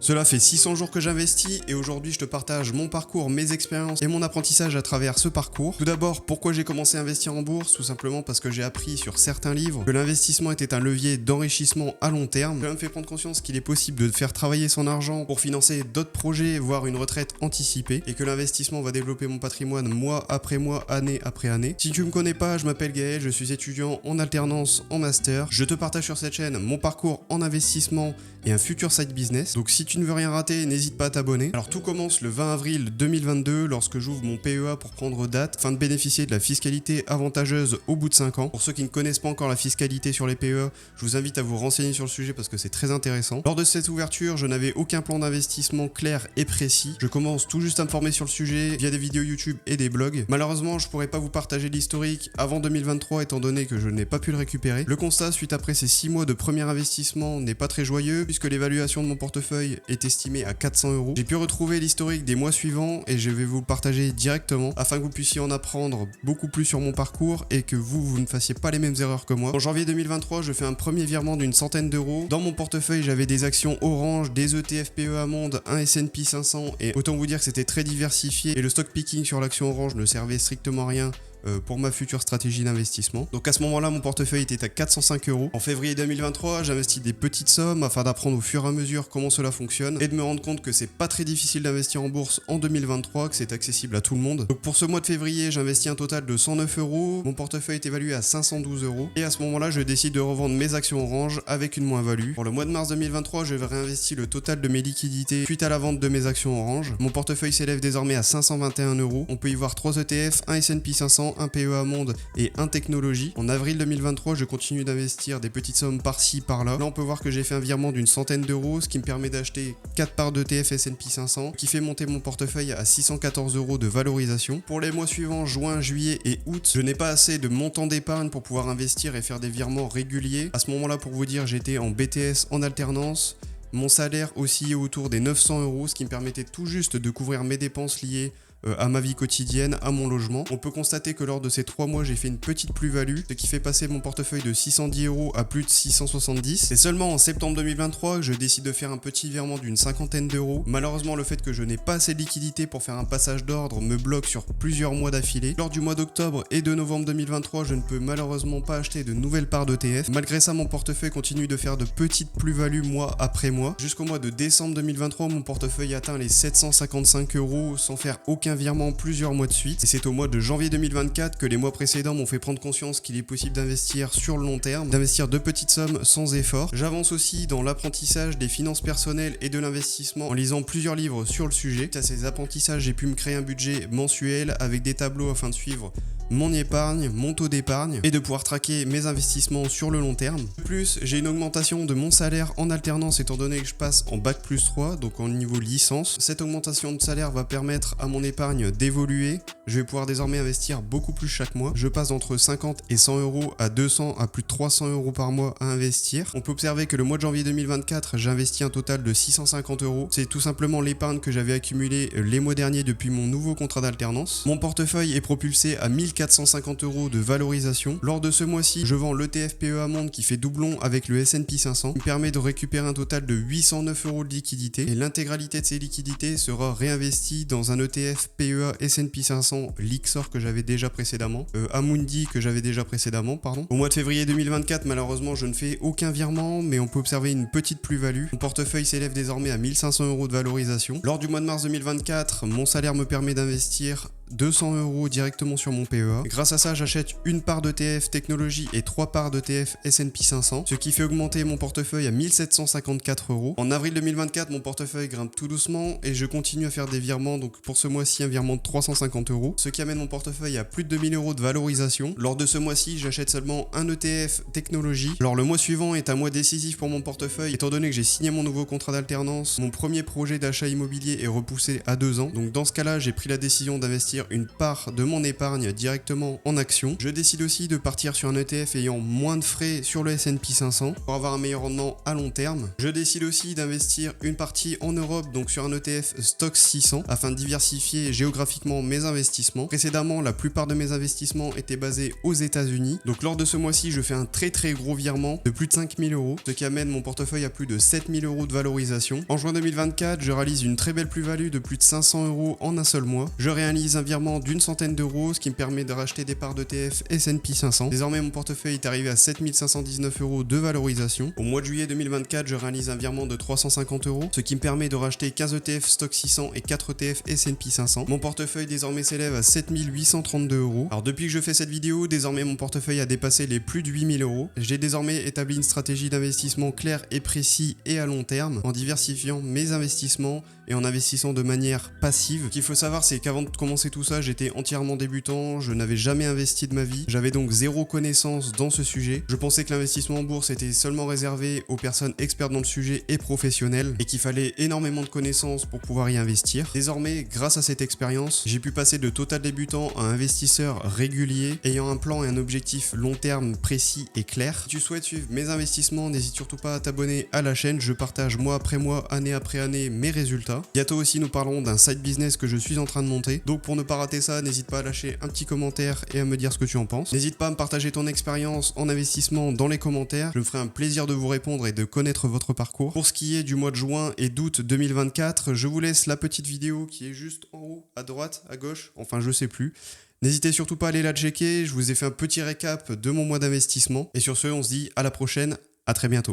Cela fait 600 jours que j'investis et aujourd'hui je te partage mon parcours, mes expériences et mon apprentissage à travers ce parcours. Tout d'abord, pourquoi j'ai commencé à investir en bourse? Tout simplement parce que j'ai appris sur certains livres que l'investissement était un levier d'enrichissement à long terme. Cela me fait prendre conscience qu'il est possible de faire travailler son argent pour financer d'autres projets, voire une retraite anticipée, et que l'investissement va développer mon patrimoine mois après mois, année après année. Si tu me connais pas, je m'appelle Gaël, je suis étudiant en alternance en master. Je te partage sur cette chaîne mon parcours en investissement et un futur side business. Donc si tu ne veux rien rater, n'hésite pas à t'abonner. Alors tout commence le 20 avril 2022 lorsque j'ouvre mon PEA pour prendre date afin de bénéficier de la fiscalité avantageuse au bout de 5 ans. Pour ceux qui ne connaissent pas encore la fiscalité sur les PEA, je vous invite à vous renseigner sur le sujet parce que c'est très intéressant. Lors de cette ouverture, je n'avais aucun plan d'investissement clair et précis. Je commence tout juste à me former sur le sujet via des vidéos YouTube et des blogs. Malheureusement, je pourrais pas vous partager l'historique avant 2023 étant donné que je n'ai pas pu le récupérer. Le constat suite après ces 6 mois de premier investissement n'est pas très joyeux puisque l'évaluation de mon portefeuille est estimée à 400 €. J'ai pu retrouver l'historique des mois suivants et je vais vous le partager directement afin que vous puissiez en apprendre beaucoup plus sur mon parcours et que vous ne fassiez pas les mêmes erreurs que moi. En janvier 2023, je fais un premier virement d'une centaine d'euros. Dans mon portefeuille, j'avais des actions Orange, des ETF PEA Monde, un S&P 500 et autant vous dire que c'était très diversifié et le stock picking sur l'action Orange ne servait strictement à rien pour ma future stratégie d'investissement. Donc à ce moment-là, mon portefeuille était à 405 €. En février 2023, j'investis des petites sommes afin d'apprendre au fur et à mesure comment cela fonctionne et de me rendre compte que c'est pas très difficile d'investir en bourse en 2023, que c'est accessible à tout le monde. Donc pour ce mois de février, j'investis un total de 109 €. Mon portefeuille est évalué à 512 € et à ce moment-là, je décide de revendre mes actions Orange avec une moins-value. Pour le mois de mars 2023, je vais réinvestir le total de mes liquidités suite à la vente de mes actions Orange. Mon portefeuille s'élève désormais à 521 €. On peut y voir 3 ETF, un S&P 500, un PEA Monde et un technologie. En avril 2023, je continue d'investir des petites sommes par-ci, par-là. Là, on peut voir que j'ai fait un virement d'une centaine d'euros, ce qui me permet d'acheter 4 parts d'ETF S&P 500, qui fait monter mon portefeuille à 614 € de valorisation. Pour les mois suivants, juin, juillet et août, je n'ai pas assez de montant d'épargne pour pouvoir investir et faire des virements réguliers. À ce moment-là, pour vous dire, j'étais en BTS en alternance. Mon salaire oscillait autour des 900 €, ce qui me permettait tout juste de couvrir mes dépenses liées à ma vie quotidienne, à mon logement. On peut constater que lors de ces 3 mois, j'ai fait une petite plus-value, ce qui fait passer mon portefeuille de 610 € à plus de 670. C'est seulement en septembre 2023 que je décide de faire un petit virement d'une cinquantaine d'euros. Malheureusement, le fait que je n'ai pas assez de liquidité pour faire un passage d'ordre me bloque sur plusieurs mois d'affilée. Lors du mois d'octobre et de novembre 2023, je ne peux malheureusement pas acheter de nouvelles parts d'ETF. Malgré ça, mon portefeuille continue de faire de petites plus-values mois après mois. Jusqu'au mois de décembre 2023, mon portefeuille atteint les 755 € sans faire aucun virement plusieurs mois de suite. Et c'est au mois de janvier 2024 que les mois précédents m'ont fait prendre conscience qu'il est possible d'investir sur le long terme, d'investir de petites sommes sans effort. J'avance aussi dans l'apprentissage des finances personnelles et de l'investissement en lisant plusieurs livres sur le sujet. À ces apprentissages, j'ai pu me créer un budget mensuel avec des tableaux afin de suivre mon épargne, mon taux d'épargne et de pouvoir traquer mes investissements sur le long terme. De plus, j'ai une augmentation de mon salaire en alternance étant donné que je passe en Bac+3, donc en niveau licence. Cette augmentation de salaire va permettre à mon épargne d'évoluer. Je vais pouvoir désormais investir beaucoup plus chaque mois. Je passe d'entre 50 et 100 € à 200 à plus de 300 € par mois à investir. On peut observer que le mois de janvier 2024, j'ai investi un total de 650 €. C'est tout simplement l'épargne que j'avais accumulée les mois derniers depuis mon nouveau contrat d'alternance. Mon portefeuille est propulsé à 1450 € de valorisation. Lors de ce mois-ci, je vends l'ETF PEA Monde qui fait doublon avec le S&P 500, qui me permet de récupérer un total de 809 € de liquidité et l'intégralité de ces liquidités sera réinvestie dans un ETF PEA S&P 500 Lixor que j'avais déjà précédemment, Amundi que j'avais déjà précédemment, pardon. Au mois de février 2024, malheureusement, je ne fais aucun virement, mais on peut observer une petite plus-value. Mon portefeuille s'élève désormais à 1500 € de valorisation. Lors du mois de mars 2024, mon salaire me permet d'investir 200 € directement sur mon PEA. Grâce à ça, j'achète une part d'ETF technologie et 3 parts d'ETF S&P 500, ce qui fait augmenter mon portefeuille à 1754 €. En avril 2024, mon portefeuille grimpe tout doucement et je continue à faire des virements. Donc pour ce mois-ci, un virement de 350 €, ce qui amène mon portefeuille à plus de 2000 € de valorisation. Lors de ce mois-ci, j'achète seulement un ETF technologie. Alors le mois suivant est un mois décisif pour mon portefeuille, étant donné que j'ai signé mon nouveau contrat d'alternance. Mon premier projet d'achat immobilier est repoussé à 2 ans. Donc dans ce cas-là, j'ai pris la décision d'investir investir une part de mon épargne directement en actions. Je décide aussi de partir sur un ETF ayant moins de frais sur le S&P 500 pour avoir un meilleur rendement à long terme. Je décide aussi d'investir une partie en Europe, donc sur un ETF Stoxx 600 afin de diversifier géographiquement mes investissements. Précédemment, la plupart de mes investissements étaient basés aux États-Unis. Donc lors de ce mois-ci, je fais un très gros virement de plus de 5000 euros, ce qui amène mon portefeuille à plus de 7000 euros de valorisation. En juin 2024, je réalise une très belle plus-value de plus de 500 euros en un seul mois. Je réalise un virement d'une centaine d'euros, ce qui me permet de racheter des parts d'ETF S&P 500. Désormais, mon portefeuille est arrivé à 7519 euros de valorisation. Au mois de juillet 2024, je réalise un virement de 350 euros, ce qui me permet de racheter 15 ETF Stoxx 600 et 4 ETF S&P 500. Mon portefeuille désormais s'élève à 7832 euros. Alors depuis que je fais cette vidéo, désormais mon portefeuille a dépassé les plus de 8000 euros. J'ai désormais établi une stratégie d'investissement claire et précis et à long terme en diversifiant mes investissements et en investissant de manière passive. Ce qu'il faut savoir, c'est qu'avant de commencer tout ça, j'étais entièrement débutant, je n'avais jamais investi de ma vie, j'avais donc zéro connaissance dans ce sujet. Je pensais que l'investissement en bourse était seulement réservé aux personnes expertes dans le sujet et professionnelles et qu'il fallait énormément de connaissances pour pouvoir y investir. Désormais, grâce à cette expérience, j'ai pu passer de total débutant à investisseur régulier ayant un plan et un objectif long terme précis et clair. Si tu souhaites suivre mes investissements, n'hésite surtout pas à t'abonner à la chaîne, je partage mois après mois, année après année mes résultats. Bientôt aussi nous parlerons d'un side business que je suis en train de monter, donc pour ne pas rater ça, n'hésite pas à lâcher un petit commentaire et à me dire ce que tu en penses. N'hésite pas à me partager ton expérience en investissement dans les commentaires, je me ferai un plaisir de vous répondre et de connaître votre parcours. Pour ce qui est du mois de juin et d'août 2024, je vous laisse la petite vidéo qui est juste en haut, à droite, à gauche, enfin je sais plus. N'hésitez surtout pas à aller la checker, je vous ai fait un petit récap de mon mois d'investissement. Et sur ce, on se dit à la prochaine, à très bientôt.